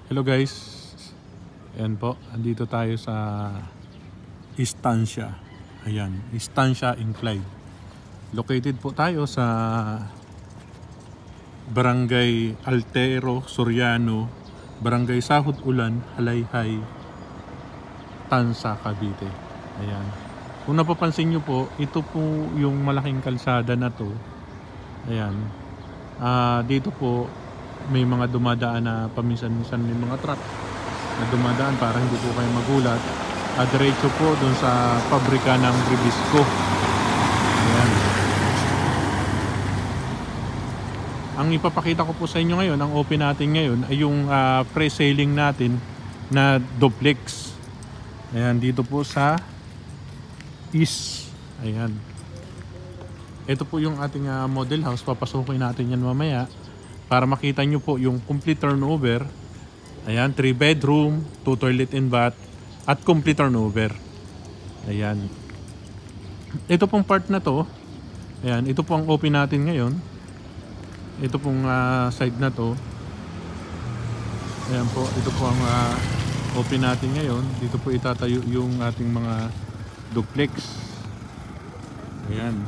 Hello guys, ayan po, andito tayo sa Estancia. Ayan, Estancia Incline. Located po tayo sa Barangay Altero, Soriano, Barangay Sahod Ulan, Halayhay, Tansa, Cavite. Ayan. Kung napapansin nyo po, ito po yung malaking kalsada na to. Ayan. Dito po may mga dumadaan na paminsan-minsan may mga truck na dumadaan para hindi po kayo magulat. Diretso po doon sa pabrika ng Bribisco. Ayan. Ang ipapakita ko po sa inyo ngayon, ang open natin ngayon ay yung pre-sailing natin na duplex. Ayan, dito po sa East. Ayan. Ito po yung ating model house. Papasukin natin yan mamaya para makita nyo po yung complete turnover. Ayan, 3 bedroom, 2 toilet and bath at complete turnover. Ayan. Ito pong part na to, ayan, ito po ang open natin ngayon. Ito pong side na to. Ayan po, ito po ang open natin ngayon. Dito po itatayo yung ating mga duplex. Ayan.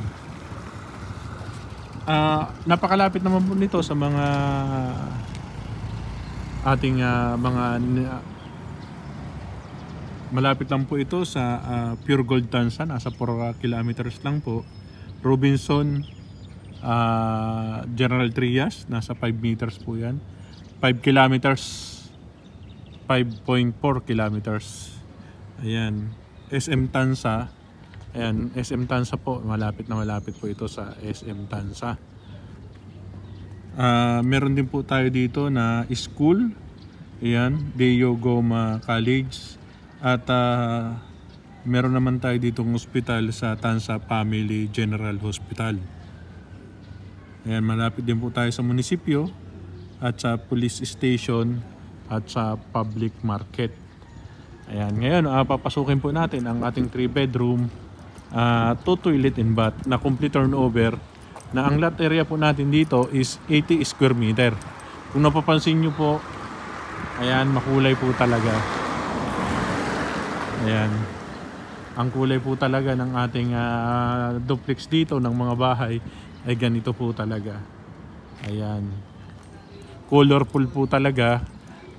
Napakalapit naman po nito sa mga ating malapit lang po ito sa Pure Gold Tansa, nasa 4 kilometers lang po. Robinson General Trias, nasa 5 meters po yan. 5 kilometers, 5.4 kilometers. Ayan, SM Tansa. Ayan, SM Tansa po, malapit po ito sa SM Tansa. Meron din po tayo dito na school. Ayan, Deo Goma College. At meron naman tayo ditong hospital sa Tansa Family General Hospital. Ayan, malapit din po tayo sa munisipyo at sa police station at sa public market. Ayan, ngayon papasukin po natin ang ating 3 bedroom 2 toilet and bath na complete turnover, na ang lot area po natin dito is 80 square meter. Kung napapansin nyo po, ayan, makulay po talaga. Ayan, ang kulay po talaga ng ating duplex dito ng mga bahay ay ganito po talaga. Ayan, colorful po talaga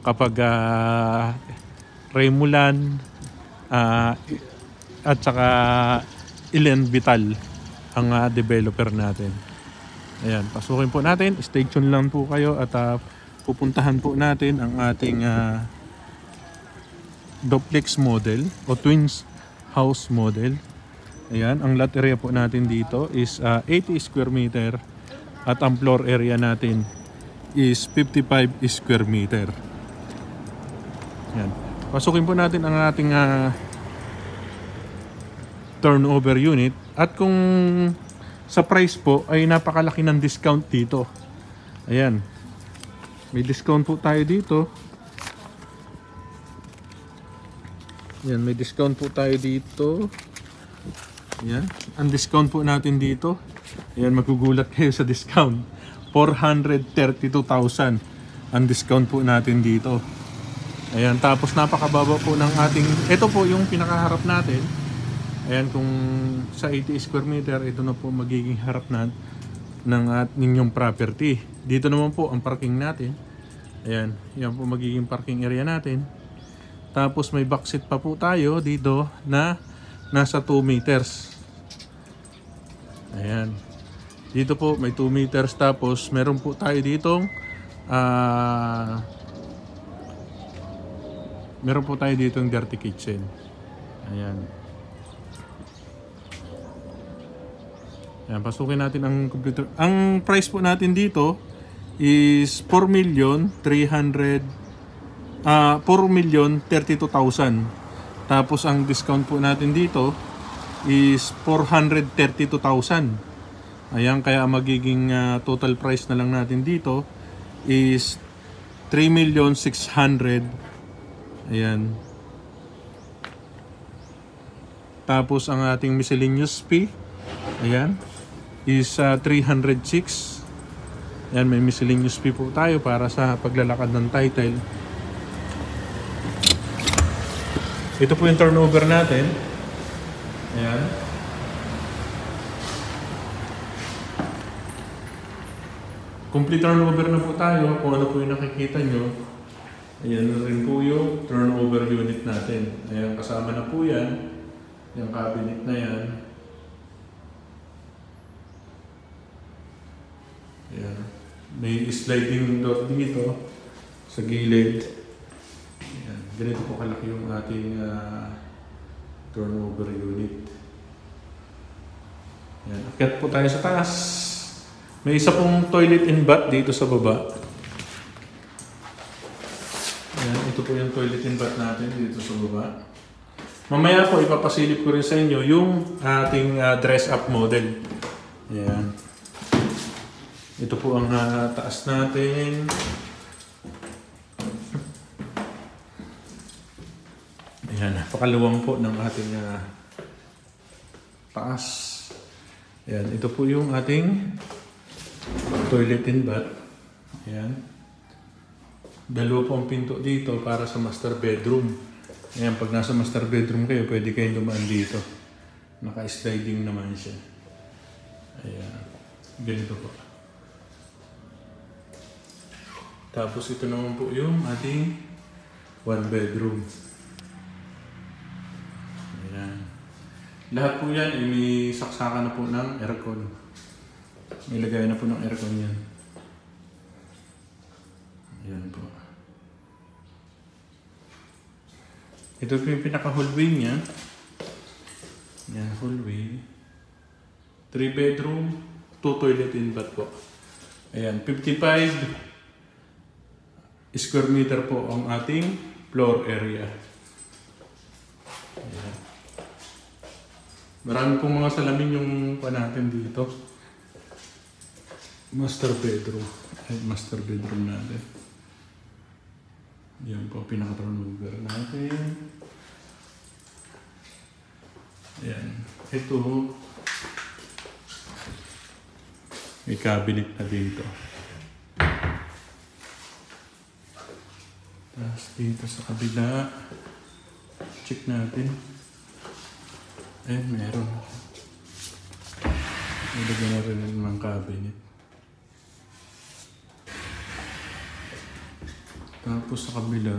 kapag Remulan at saka Ilan Vital ang developer natin. Ayan, pasukin po natin, stay tuned lang po kayo at pupuntahan po natin ang ating duplex model o twins house model. Ayan, ang lot area po natin dito is 80 square meter at ang floor area natin is 55 square meter. Ayan, pasukin po natin ang ating turnover unit, at kung sa price po ay napakalaki ng discount dito. Ayan, may discount po tayo dito. Ayan, may discount po tayo dito. Ayan, ang discount po natin dito, ayan, magugulat kayo sa discount, 432,000 ang discount po natin dito. Ayan, tapos napakababa po ng ating, ito po yung pinakaharap natin. Ayan, kung sa 80 square meter, ito na po magiging harap na ng ninyong property. Dito naman po ang parking natin. Ayan, yan po magiging parking area natin. Tapos may backseat pa po tayo dito na nasa 2 meters. Ayan, dito po may 2 meters. Tapos meron po tayo ditong meron po tayo ditong dirty kitchen. Ayan. Ayan, pasukin natin ang computer. Ang price po natin dito is 4,32,000. Tapos ang discount po natin dito is 432,000. Ayan, kaya magiging total price na lang natin dito is 3,600,000. Ayan. Tapos ang ating miscellaneous fee, ayan, is 306. Ayan, may miscellaneous fee po tayo para sa paglalakad ng title. Ito po yung turnover natin. Ayan. Complete turnover na po tayo. Kung ano po yung nakikita nyo. Ayan na rin po yung turnover unit natin. Ayan, kasama na po yan. Yung cabinet na yan. Ayan. May sliding door dito sa gilid. Ayan. Ganito po kalaki yung ating turnover unit. Ayan. Akyat po tayo sa taas. May isa pong toilet and bath dito sa baba. Ayan. Ito po yung toilet and bath natin dito sa baba. Mamaya po ipapasilip ko rin sa inyo yung ating dress-up model. Ayan. Ito po ang taas natin. Ayan, pakaluwang po ng ating taas. Ayan, ito po yung ating toilet and bath. Ayan. Dalawa pong pinto dito para sa master bedroom. Ayan, pag nasa master bedroom kayo, pwede kayong dumaan dito. Naka-sliding naman siya. Ayan. Ganito po. Tapos ito naman po yung ating one bedroom. Ayan. Lahat po yan, may saksakan na po ng aircon. May lagay na po ng aircon yan. Ayan po. Ito po yung pinaka-hallway niya. Ayan, hallway. 3 bedroom, 2 toilet and bath po. Ayan, 55 square meter po ang ating floor area. Ayan. Marami pong mga salamin yung pa natin dito. Master bedroom. Ay, master bedroom natin. Yan po, pinaka-turnover natin. Ayan. Ito, may cabinet na dito. Tapos dito sa kabila, check natin. Ayan, meron. Nilagyan na rin ng cabinet. Tapos sa kabila,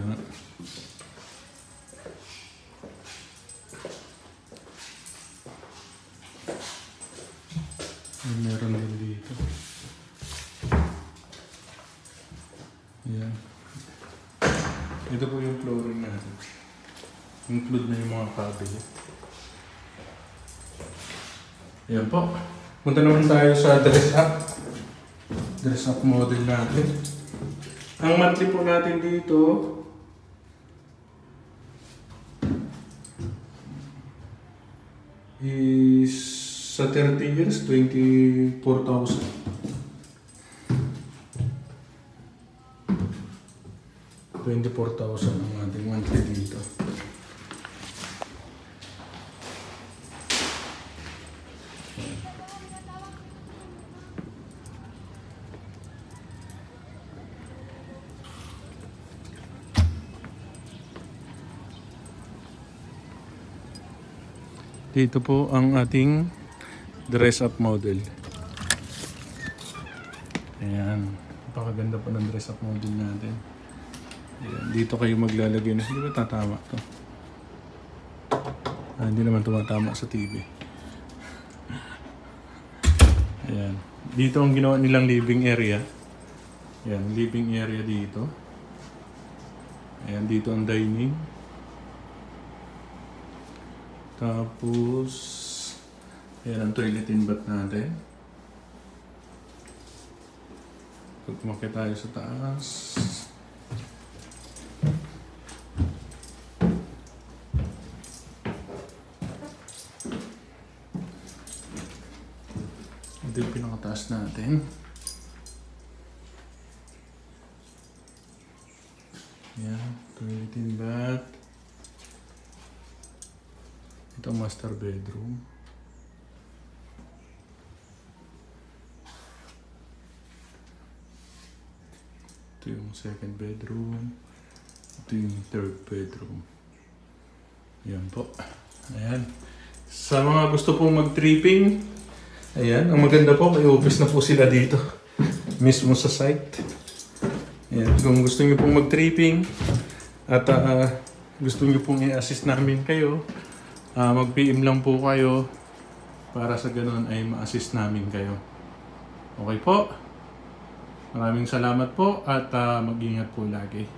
meron din dito. Ayan. Ito po yung flooring natin. Include na yung mga cabinet. Ayan po. Punta naman tayo sa dress-up. Dress-up model natin. Ang monthly po natin dito is sa 30 years, 24,000. 24,000 ang ating monthly dito. Dito po ang ating dress-up model. Ayan. Napakaganda po ng dress-up model natin. Ayan. Dito kayo maglalagay na. Hindi ba tatama to? Hindi naman tumatama sa TV. Ayan. Dito ang ginawa nilang living area. Ayan. Living area dito. Ayan. Dito ang dining. Tapos, ayan ang toilet and bath natin. Pag umakyat tayo sa taas. Ito yung pinakataas natin. Ayan, toilet and bath. Ito master bedroom. Ito yung second bedroom. Ito yung third bedroom. Yan po. Ayan. Sa mga gusto pong mag-tripping, ayan, ang maganda po, may office na po sila dito. Mismo sa site. Ayan, kung gusto niyo pong mag-tripping at gusto niyo pong i-assist namin kayo, mag-PM lang po kayo para sa ganun ay ma-assist namin kayo. Okay po? Maraming salamat po at mag-ingat po lagi.